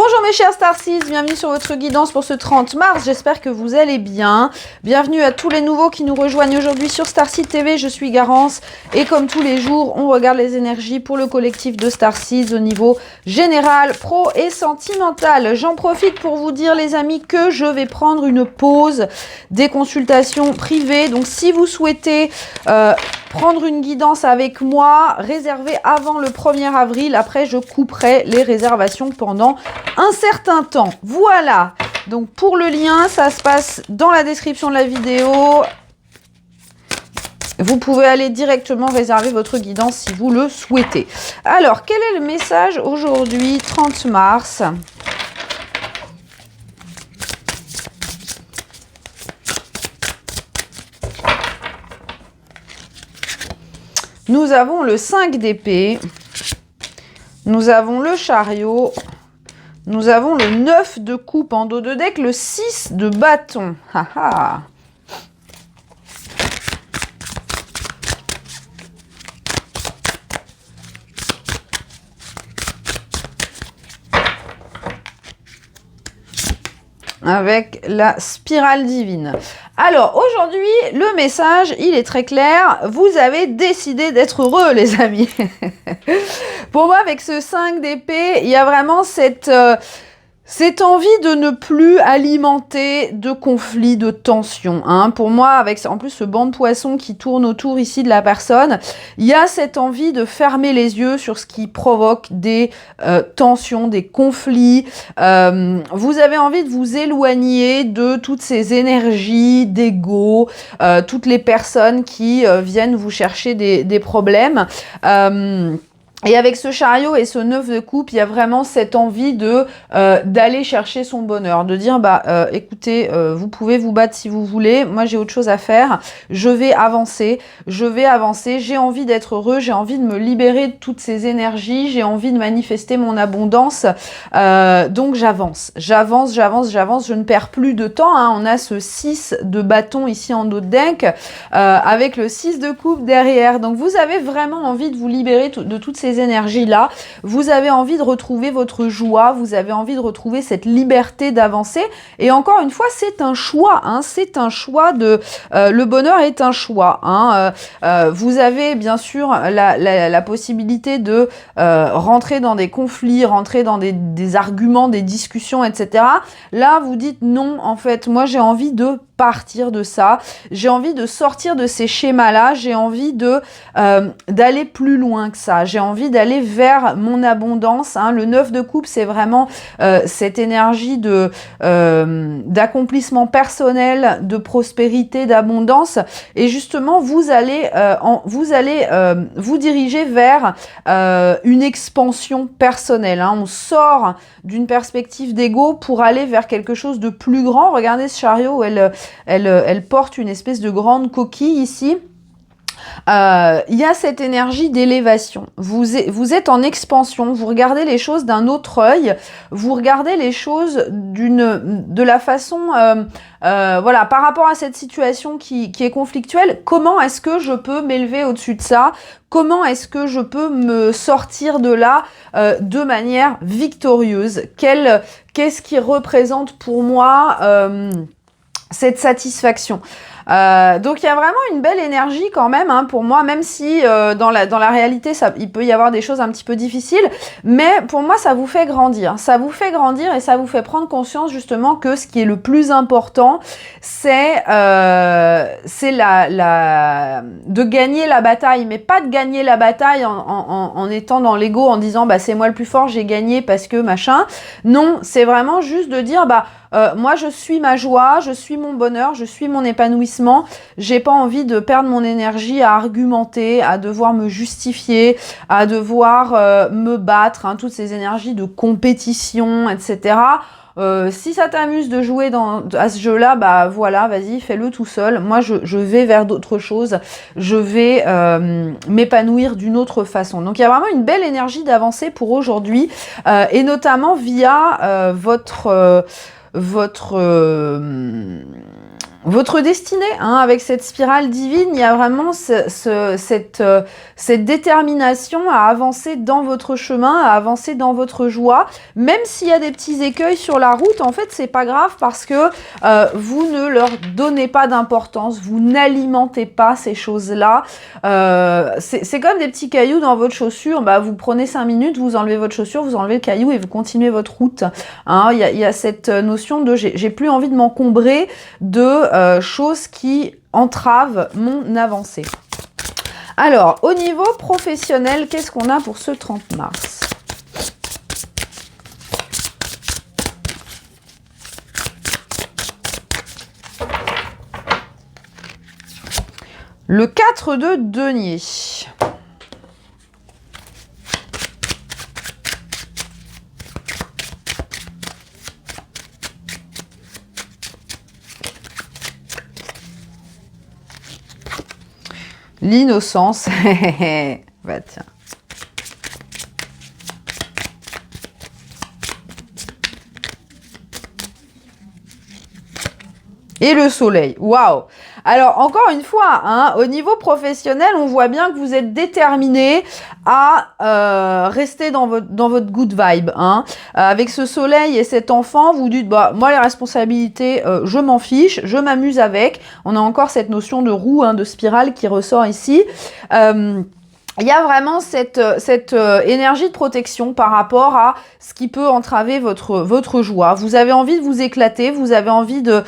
Bonjour mes chers Star6, bienvenue sur votre guidance pour ce 30 mars, j'espère que vous allez bien. Bienvenue à tous les nouveaux qui nous rejoignent aujourd'hui sur Star6 TV, je suis Garance et comme tous les jours, on regarde les énergies pour le collectif de Star6 au niveau général, pro et sentimental. J'en profite pour vous dire les amis que je vais prendre une pause des consultations privées, donc si vous souhaitez prendre une guidance avec moi, réservez avant le 1er avril, après je couperai les réservations pendant un certain temps. Voilà, donc pour le lien, ça se passe dans la description de la vidéo. Vous pouvez aller directement réserver votre guidance si vous le souhaitez. Alors, quel est le message aujourd'hui, 30 mars ? Nous avons le 5 d'épée, nous avons le chariot, nous avons le 9 de coupe en dos de deck, le 6 de bâton. Haha. Avec la spirale divine. Alors, aujourd'hui, le message, il est très clair. Vous avez décidé d'être heureux, les amis. Pour moi, avec ce 5 d'épée, il y a vraiment cette envie de ne plus alimenter de conflits, de tensions. Hein. Pour moi, avec en plus ce banc de poissons qui tourne autour ici de la personne, il y a cette envie de fermer les yeux sur ce qui provoque des tensions, des conflits. Vous avez envie de vous éloigner de toutes ces énergies d'ego, toutes les personnes qui viennent vous chercher des problèmes. Et avec ce chariot et ce 9 de coupe, il y a vraiment cette envie de d'aller chercher son bonheur, de dire écoutez, vous pouvez vous battre si vous voulez, moi j'ai autre chose à faire, je vais avancer, j'ai envie d'être heureux, j'ai envie de me libérer de toutes ces énergies, j'ai envie de manifester mon abondance, donc j'avance, je ne perds plus de temps, hein. On a ce 6 de bâton ici en dos de deck, avec le 6 de coupe derrière, donc vous avez vraiment envie de vous libérer de toutes ces énergies-là, vous avez envie de retrouver votre joie, vous avez envie de retrouver cette liberté d'avancer, et encore une fois, c'est un choix, hein, c'est un choix le bonheur est un choix, hein, vous avez bien sûr la possibilité de rentrer dans des conflits, rentrer dans des arguments, des discussions, etc. Là, vous dites non, en fait, moi j'ai envie de partir de ça, j'ai envie de sortir de ces schémas-là, j'ai envie d'aller plus loin que ça, j'ai envie d'aller vers mon abondance, hein. Le 9 de coupe, c'est vraiment cette énergie d'accomplissement personnel, de prospérité, d'abondance, et justement, vous allez vous diriger vers une expansion personnelle, hein. On sort d'une perspective d'ego pour aller vers quelque chose de plus grand. Regardez ce chariot où elle porte une espèce de grande coquille ici. Il y a cette énergie d'élévation. Vous êtes en expansion, vous regardez les choses d'un autre œil, vous regardez les choses de la façon, voilà, par rapport à cette situation qui est conflictuelle, comment est-ce que je peux m'élever au-dessus de ça? Comment est-ce que je peux me sortir de là de manière victorieuse? Qu'est-ce qui représente pour moi cette satisfaction? Donc il y a vraiment une belle énergie quand même, hein, pour moi, même si dans la réalité il peut y avoir des choses un petit peu difficiles, mais pour moi ça vous fait grandir, et ça vous fait prendre conscience justement que ce qui est le plus important, c'est de gagner la bataille, mais pas de gagner la bataille en étant dans l'ego, en disant c'est moi le plus fort, j'ai gagné parce que machin. Non, c'est vraiment juste de dire moi je suis ma joie, je suis mon bonheur, je suis mon épanouissement, j'ai pas envie de perdre mon énergie à argumenter, à devoir me justifier, à devoir me battre, hein, toutes ces énergies de compétition, etc. Si ça t'amuse de jouer à ce jeu-là, voilà, vas-y, fais-le tout seul. Moi, je vais vers d'autres choses. Je vais m'épanouir d'une autre façon. Donc, il y a vraiment une belle énergie d'avancer pour aujourd'hui, et notamment via votre votre destinée, hein, avec cette spirale divine, il y a vraiment cette détermination à avancer dans votre chemin, à avancer dans votre joie, même s'il y a des petits écueils sur la route, en fait, c'est pas grave parce que vous ne leur donnez pas d'importance, vous n'alimentez pas ces choses-là. C'est comme des petits cailloux dans votre chaussure, bah, vous prenez 5 minutes, vous enlevez votre chaussure, vous enlevez le caillou et vous continuez votre route. Hein, il y a cette notion de j'ai plus envie de m'encombrer de choses qui entravent mon avancée. Alors, au niveau professionnel, qu'est-ce qu'on a pour ce 30 mars ? Le 4 de denier. L'innocence. Bah tiens. Et le soleil. Waouh! Alors, encore une fois, hein, au niveau professionnel, on voit bien que vous êtes déterminé à rester dans votre good vibe. Hein. Avec ce soleil et cet enfant, vous dites, bah, moi, les responsabilités, je m'en fiche, je m'amuse avec. On a encore cette notion de roue, hein, de spirale qui ressort ici. Il y a vraiment cette énergie de protection par rapport à ce qui peut entraver votre joie. Vous avez envie de vous éclater, vous avez envie de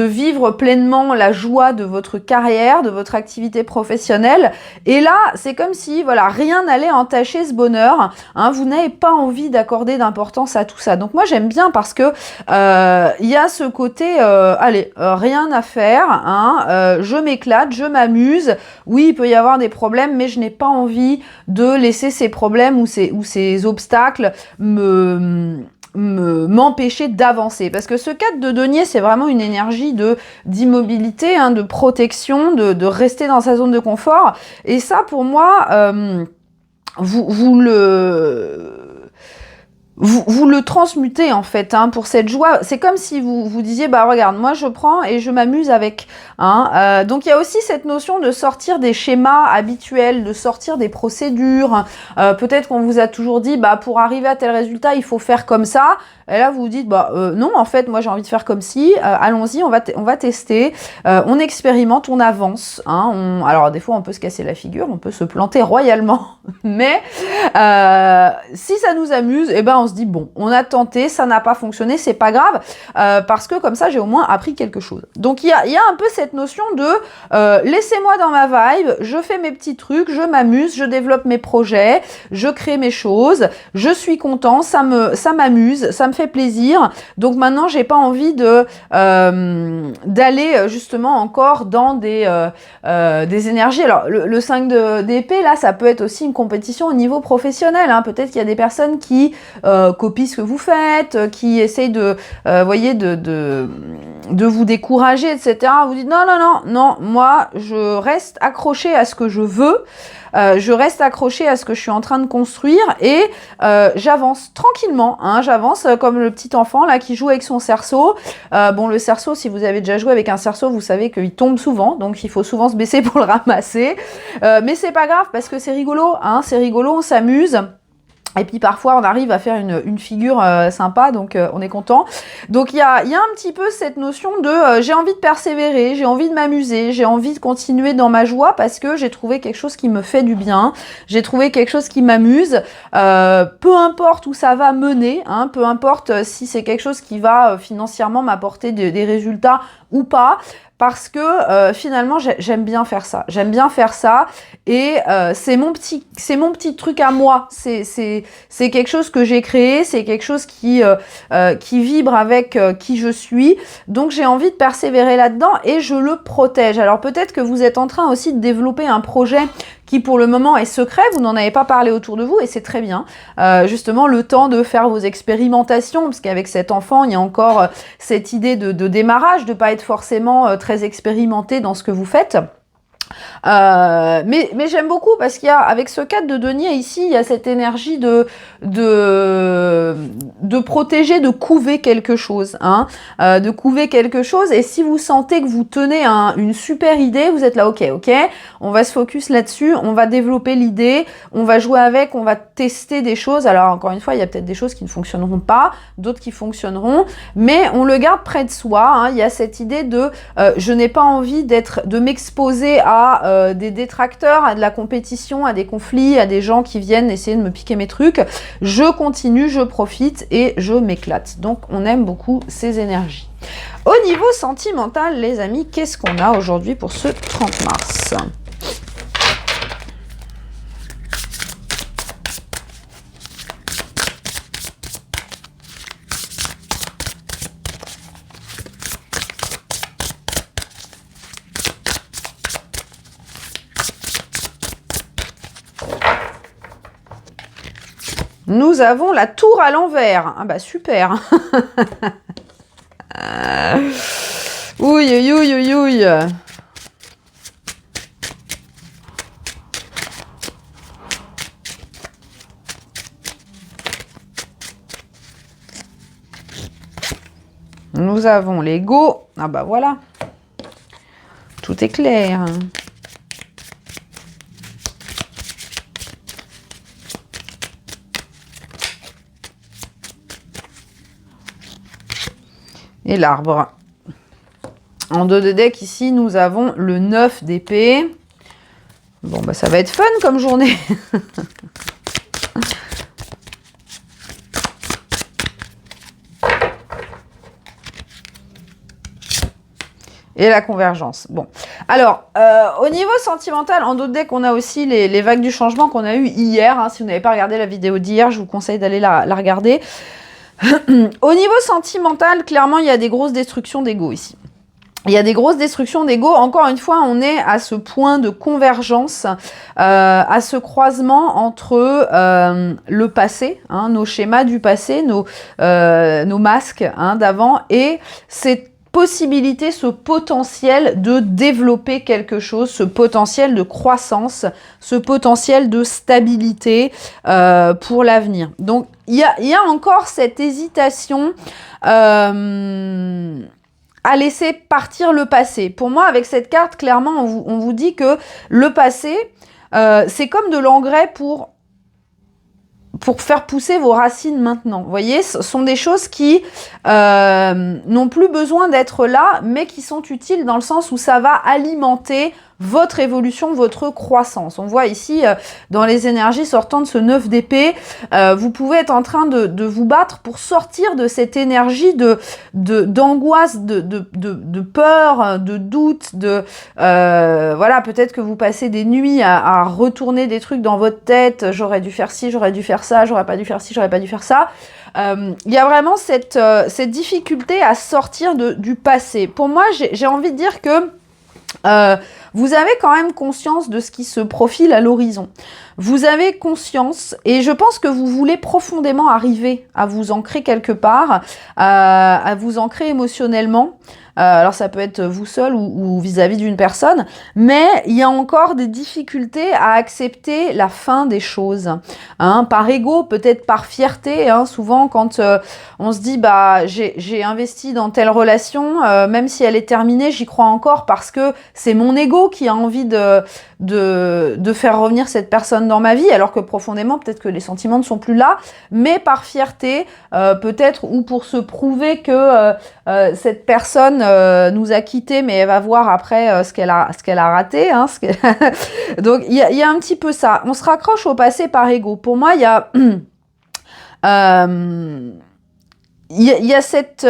vivre pleinement la joie de votre carrière, de votre activité professionnelle. Et là, c'est comme si voilà, rien n'allait entacher ce bonheur. Hein, vous n'avez pas envie d'accorder d'importance à tout ça. Donc moi, j'aime bien parce que il y a ce côté, rien à faire. Hein, je m'éclate, je m'amuse. Oui, il peut y avoir des problèmes, mais je n'ai pas envie de laisser ces problèmes ou ces obstacles m'empêcher d'avancer. Parce que ce 4 de denier, c'est vraiment une énergie d'immobilité, hein, de protection, de rester dans sa zone de confort. Et ça, pour moi, vous le transmutez en fait, hein, pour cette joie. C'est comme si vous disiez, bah regarde, moi je prends et je m'amuse avec. Hein. Donc il y a aussi cette notion de sortir des schémas habituels, de sortir des procédures. Peut-être qu'on vous a toujours dit, bah pour arriver à tel résultat, il faut faire comme ça. Et là vous vous dites, bah non, en fait, moi j'ai envie de faire comme si. Allons-y, on va tester. On expérimente, on avance. Hein, alors des fois on peut se casser la figure, on peut se planter royalement, mais si ça nous amuse, eh ben on se dit bon, on a tenté, ça n'a pas fonctionné, c'est pas grave, parce que comme ça j'ai au moins appris quelque chose. Donc il y a un peu cette notion de laissez-moi dans ma vibe, je fais mes petits trucs, je m'amuse, je développe mes projets, je crée mes choses, je suis content, ça m'amuse, ça me fait plaisir. Donc maintenant j'ai pas envie d'aller justement encore dans des énergies. Alors le 5 d'épée là, ça peut être aussi une compétition au niveau professionnel. Hein. Peut-être qu'il y a des personnes qui copient ce que vous faites, qui essayent de vous décourager, etc. Vous dites non, moi je reste accroché à ce que je veux, je reste accroché à ce que je suis en train de construire et j'avance tranquillement, hein, j'avance comme le petit enfant là qui joue avec son cerceau. Bon, le cerceau, si vous avez déjà joué avec un cerceau, vous savez qu'il tombe souvent, donc il faut souvent se baisser pour le ramasser, mais c'est pas grave parce que c'est rigolo, hein, c'est rigolo, on s'amuse. Et puis parfois on arrive à faire une figure sympa, donc on est content. Donc il y a un petit peu cette notion de j'ai envie de persévérer, j'ai envie de m'amuser, j'ai envie de continuer dans ma joie parce que j'ai trouvé quelque chose qui me fait du bien, j'ai trouvé quelque chose qui m'amuse. Peu importe où ça va mener, hein, peu importe si c'est quelque chose qui va financièrement m'apporter des résultats ou pas. Parce que finalement j'aime bien faire ça, et c'est mon petit truc à moi, c'est quelque chose que j'ai créé, c'est quelque chose qui vibre avec qui je suis, donc j'ai envie de persévérer là-dedans et je le protège. Alors peut-être que vous êtes en train aussi de développer un projet qui pour le moment est secret, vous n'en avez pas parlé autour de vous et c'est très bien. Justement, le temps de faire vos expérimentations, parce qu'avec cet enfant, il y a encore cette idée de démarrage, de pas être forcément très expérimenté dans ce que vous faites. Mais j'aime beaucoup parce qu'il y a, avec ce 4 de denier ici, il y a cette énergie de protéger, de couver quelque chose, hein, de couver quelque chose. Et si vous sentez que vous tenez une super idée, vous êtes là, ok, on va se focus là-dessus, on va développer l'idée, on va jouer avec, on va tester des choses. Alors encore une fois, il y a peut-être des choses qui ne fonctionneront pas, d'autres qui fonctionneront, mais on le garde près de soi, hein. Il y a cette idée de je n'ai pas envie de m'exposer à des détracteurs, à de la compétition, à des conflits, à des gens qui viennent essayer de me piquer mes trucs. Je continue, je profite et je m'éclate. Donc on aime beaucoup ces énergies. Au niveau sentimental, les amis, qu'est-ce qu'on a aujourd'hui pour ce 30 mars ? Nous avons la tour à l'envers. Ah bah super. Ouille, ouille, ouille, ouille. Nous avons l'ego. Ah bah voilà. Tout est clair. Et l'arbre. En dos de deck, ici, nous avons le 9 d'épée. Bon, bah ça va être fun comme journée. Et la convergence. Bon, alors, au niveau sentimental, en dos de deck, on a aussi les vagues du changement qu'on a eues hier. Hein. Si vous n'avez pas regardé la vidéo d'hier, je vous conseille d'aller la regarder. Au niveau sentimental, clairement, il y a des grosses destructions d'ego ici. Il y a des grosses destructions d'ego. Encore une fois, on est à ce point de convergence, à ce croisement entre le passé, hein, nos schémas du passé, nos masques hein, d'avant, et cette possibilité, ce potentiel de développer quelque chose, ce potentiel de croissance, ce potentiel de stabilité pour l'avenir. Donc, il y a encore cette hésitation à laisser partir le passé. Pour moi, avec cette carte, clairement, on vous dit que le passé, c'est comme de l'engrais pour faire pousser vos racines maintenant. Vous voyez, ce sont des choses qui n'ont plus besoin d'être là, mais qui sont utiles dans le sens où ça va alimenter votre évolution, votre croissance. On voit ici, dans les énergies sortant de ce 9 d'épée, vous pouvez être en train de vous battre pour sortir de cette énergie d'angoisse, de peur, de doute, voilà, peut-être que vous passez des nuits à retourner des trucs dans votre tête, j'aurais dû faire ci, j'aurais dû faire ça, j'aurais pas dû faire ci, j'aurais pas dû faire ça. Il y a vraiment cette difficulté à sortir du passé. Pour moi, j'ai envie de dire que vous avez quand même conscience de ce qui se profile à l'horizon. Vous avez conscience, et je pense que vous voulez profondément arriver à vous ancrer quelque part, à vous ancrer émotionnellement. Alors ça peut être vous seul ou vis-à-vis d'une personne, mais il y a encore des difficultés à accepter la fin des choses. Hein, par ego, peut-être par fierté. Hein, souvent, quand on se dit bah j'ai investi dans telle relation, même si elle est terminée, j'y crois encore parce que c'est mon ego qui a envie de faire revenir cette personne dans ma vie, alors que profondément, peut-être que les sentiments ne sont plus là, mais par fierté, peut-être, ou pour se prouver que cette personne nous a quittés, mais elle va voir après ce qu'elle a raté. Hein, donc, il y a un petit peu ça. On se raccroche au passé par ego. Pour moi, il y a... il y a cette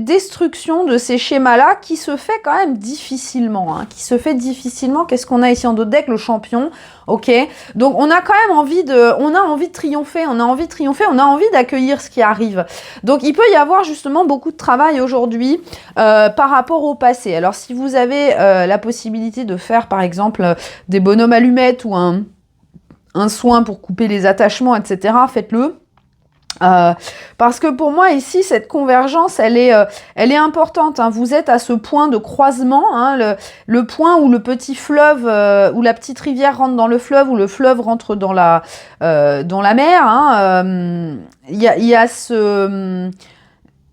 destruction de ces schémas-là qui se fait quand même difficilement. Hein, qui se fait difficilement. Qu'est-ce qu'on a ici en dos de deck? Le champion. Ok. Donc, on a quand même envie de triompher. On a envie d'accueillir ce qui arrive. Donc, il peut y avoir justement beaucoup de travail aujourd'hui par rapport au passé. Alors, si vous avez la possibilité de faire, par exemple, des bonhommes allumettes ou un soin pour couper les attachements, etc., faites-le. Parce que pour moi ici cette convergence elle est importante, hein. Vous êtes à ce point de croisement, hein, le point où le petit fleuve, où la petite rivière rentre dans le fleuve, où le fleuve rentre dans la mer, hein. Il y a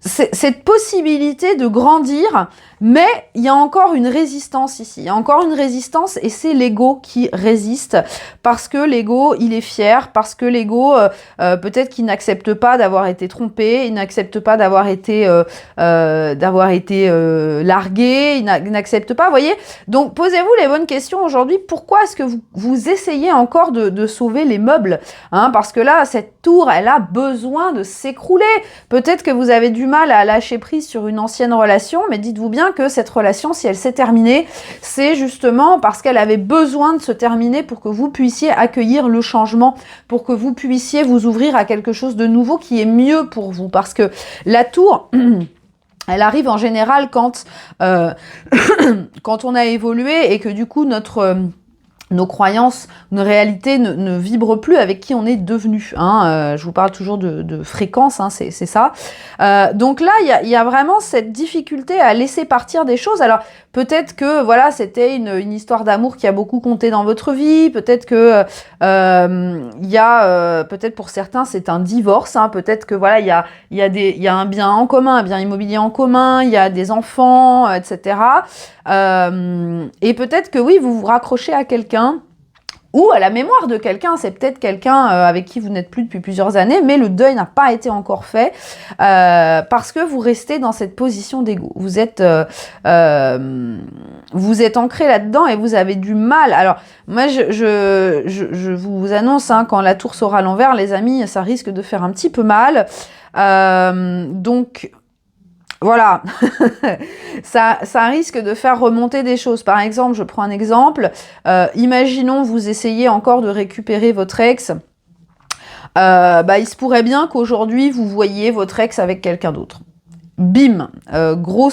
cette possibilité de grandir, mais il y a encore une résistance ici. Il y a encore une résistance et c'est l'ego qui résiste parce que l'ego, il est fier, parce que l'ego, peut-être qu'il n'accepte pas d'avoir été trompé, il n'accepte pas d'avoir été largué, il n'accepte pas, vous voyez. Donc, posez-vous les bonnes questions aujourd'hui. Pourquoi est-ce que vous essayez encore de sauver les meubles, hein? Parce que là, cette tour, elle a besoin de s'écrouler. Peut-être que vous avez du mal à lâcher prise sur une ancienne relation, mais dites-vous bien que cette relation, si elle s'est terminée, c'est justement parce qu'elle avait besoin de se terminer pour que vous puissiez accueillir le changement, pour que vous puissiez vous ouvrir à quelque chose de nouveau qui est mieux pour vous. Parce que la tour... Elle arrive en général quand on a évolué et que du coup nos croyances, nos réalités ne vibrent plus avec qui on est devenu. Hein. Je vous parle toujours de fréquence, hein, c'est ça. Donc là, il y a vraiment cette difficulté à laisser partir des choses. Alors, peut-être que voilà, c'était une histoire d'amour qui a beaucoup compté dans votre vie. Peut-être que peut-être pour certains, c'est un divorce. Hein. Peut-être que voilà, il y a un bien en commun, un bien immobilier en commun, il y a des enfants, etc. Et peut-être que oui, vous vous raccrochez à quelqu'un ou à la mémoire de quelqu'un. C'est peut-être quelqu'un avec qui vous n'êtes plus depuis plusieurs années, mais le deuil n'a pas été encore fait parce que vous restez dans cette position d'ego. Vous êtes ancré là-dedans et vous avez du mal. Alors, moi, je vous annonce, hein, quand la tour sera à l'envers, les amis, ça risque de faire un petit peu mal. Donc... Voilà, ça risque de faire remonter des choses. Par exemple, je prends un exemple. Imaginons vous essayez encore de récupérer votre ex. Il se pourrait bien qu'aujourd'hui, vous voyez votre ex avec quelqu'un d'autre. Bim, gros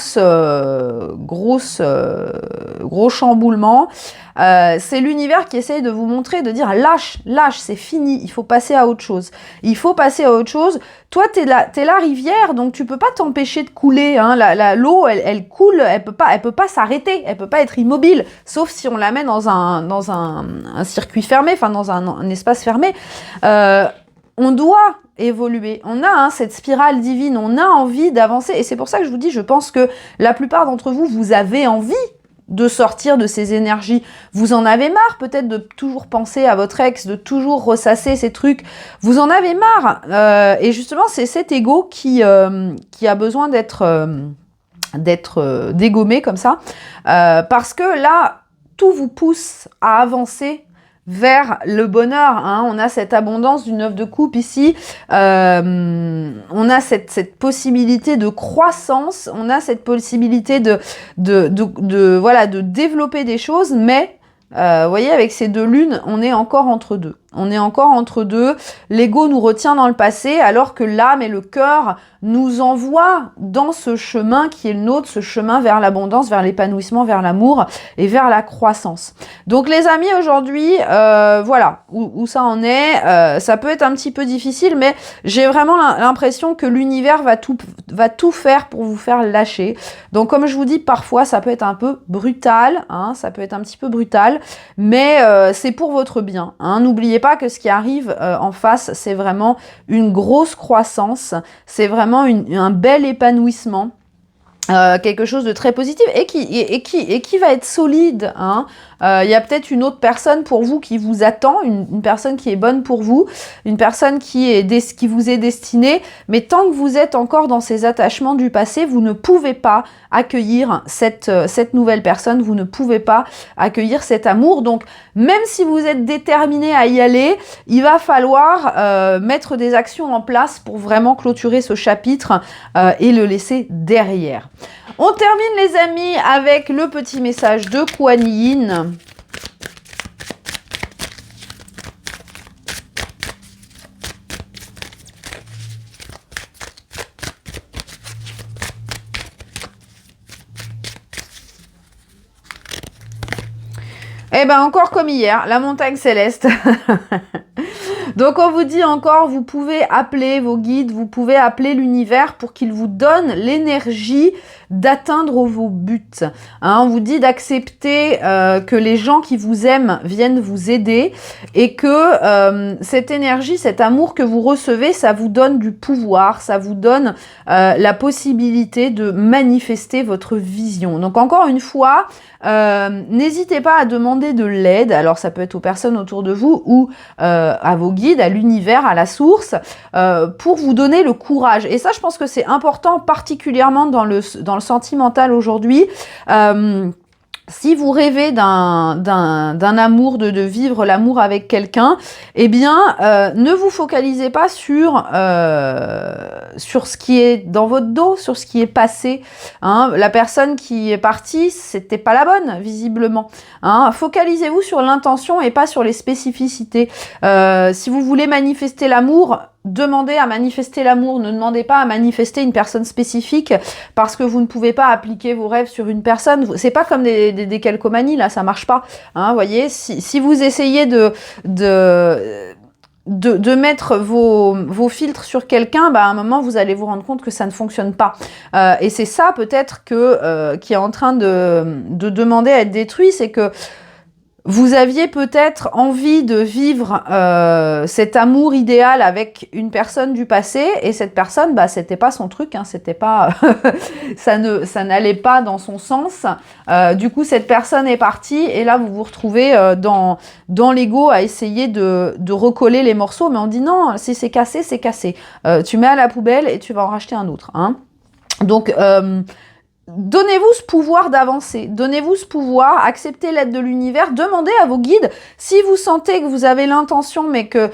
chamboulement. C'est l'univers qui essaye de vous montrer, de dire lâche, c'est fini, il faut passer à autre chose. Il faut passer à autre chose. Toi, t'es la rivière, donc tu peux pas t'empêcher de couler. Hein. L'eau, elle coule, elle peut pas s'arrêter, elle peut pas être immobile, sauf si on la met dans un circuit fermé, enfin dans un espace fermé. On doit évoluer, on a cette spirale divine, on a envie d'avancer et c'est pour ça que je vous dis, je pense que la plupart d'entre vous, vous avez envie de sortir de ces énergies. Vous en avez marre peut-être de toujours penser à votre ex, de toujours ressasser ces trucs. Vous en avez marre. Et justement, c'est cet ego qui a besoin d'être dégommé comme ça. Parce que là, tout vous pousse à avancer vers le bonheur, hein. On a cette abondance du 9 de coupe ici, on a cette possibilité de croissance, on a cette possibilité de développer des choses, mais vous voyez, avec ces deux lunes, on est encore entre deux. On est encore entre deux. L'ego nous retient dans le passé, alors que l'âme et le cœur nous envoient dans ce chemin qui est le nôtre, ce chemin vers l'abondance, vers l'épanouissement, vers l'amour et vers la croissance. Donc les amis, aujourd'hui, voilà où ça en est. Ça peut être un petit peu difficile, mais j'ai vraiment l'impression que l'univers va tout faire pour vous faire lâcher. Donc comme je vous dis, parfois ça peut être un peu brutal, hein, ça peut être un petit peu brutal, mais c'est pour votre bien. Hein. N'oubliez pas que ce qui arrive en face, c'est vraiment une grosse croissance, c'est vraiment un bel épanouissement. Quelque chose de très positif et qui va être solide. Hein. Il y a peut-être une autre personne pour vous qui vous attend, une personne qui est bonne pour vous, une personne qui vous est destinée, mais tant que vous êtes encore dans ces attachements du passé, vous ne pouvez pas accueillir cette nouvelle personne, vous ne pouvez pas accueillir cet amour. Donc, même si vous êtes déterminé à y aller, il va falloir mettre des actions en place pour vraiment clôturer ce chapitre et le laisser derrière. On termine les amis avec le petit message de Kuan Yin. Eh ben encore comme hier, la montagne céleste. Donc on vous dit encore, vous pouvez appeler vos guides, vous pouvez appeler l'univers pour qu'il vous donne l'énergie d'atteindre vos buts. Hein, on vous dit d'accepter que les gens qui vous aiment viennent vous aider et que cette énergie, cet amour que vous recevez, ça vous donne du pouvoir, ça vous donne la possibilité de manifester votre vision. Donc encore une fois, n'hésitez pas à demander de l'aide. Alors ça peut être aux personnes autour de vous ou à vos guides, à l'univers, à la source, pour vous donner le courage. Et ça, je pense que c'est important, particulièrement dans le sentimental aujourd'hui. Si vous rêvez d'un amour, de vivre l'amour avec quelqu'un, eh bien, ne vous focalisez pas sur ce qui est dans votre dos, sur ce qui est passé. Hein. La personne qui est partie, c'était pas la bonne, visiblement. Hein. Focalisez-vous sur l'intention et pas sur les spécificités. Si vous voulez manifester l'amour, demandez à manifester l'amour, ne demandez pas à manifester une personne spécifique parce que vous ne pouvez pas appliquer vos rêves sur une personne. C'est pas comme des calcomanies, là, ça marche pas. Hein, voyez, si vous essayez de mettre vos filtres sur quelqu'un, bah, à un moment, vous allez vous rendre compte que ça ne fonctionne pas. Et c'est ça, peut-être, qui est en train de demander à être détruit, c'est que vous aviez peut-être envie de vivre cet amour idéal avec une personne du passé et cette personne, bah, c'était pas son truc, hein, c'était pas, ça n'allait pas dans son sens. Du coup, cette personne est partie et là, vous vous retrouvez dans l'ego à essayer de recoller les morceaux, mais on dit non, si c'est cassé, c'est cassé. Tu mets à la poubelle et tu vas en racheter un autre. Hein. Donc, donnez-vous ce pouvoir d'avancer, donnez-vous ce pouvoir, acceptez l'aide de l'univers, demandez à vos guides, si vous sentez que vous avez l'intention, mais que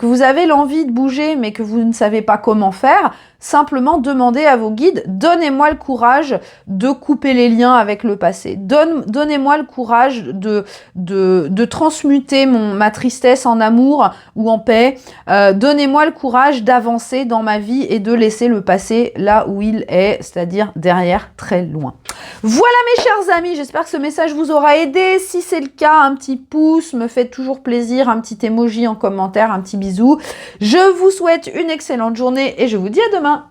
vous avez l'envie de bouger, mais que vous ne savez pas comment faire, simplement demandez à vos guides, donnez-moi le courage de couper les liens avec le passé, donnez-moi le courage de transmuter ma tristesse en amour ou en paix, donnez-moi le courage d'avancer dans ma vie et de laisser le passé là où il est, c'est-à-dire derrière, très loin. Voilà mes chers amis, j'espère que ce message vous aura aidé. Si c'est le cas, un petit pouce me fait toujours plaisir, un petit emoji en commentaire, un petit bisou. Je vous souhaite une excellente journée et je vous dis à demain.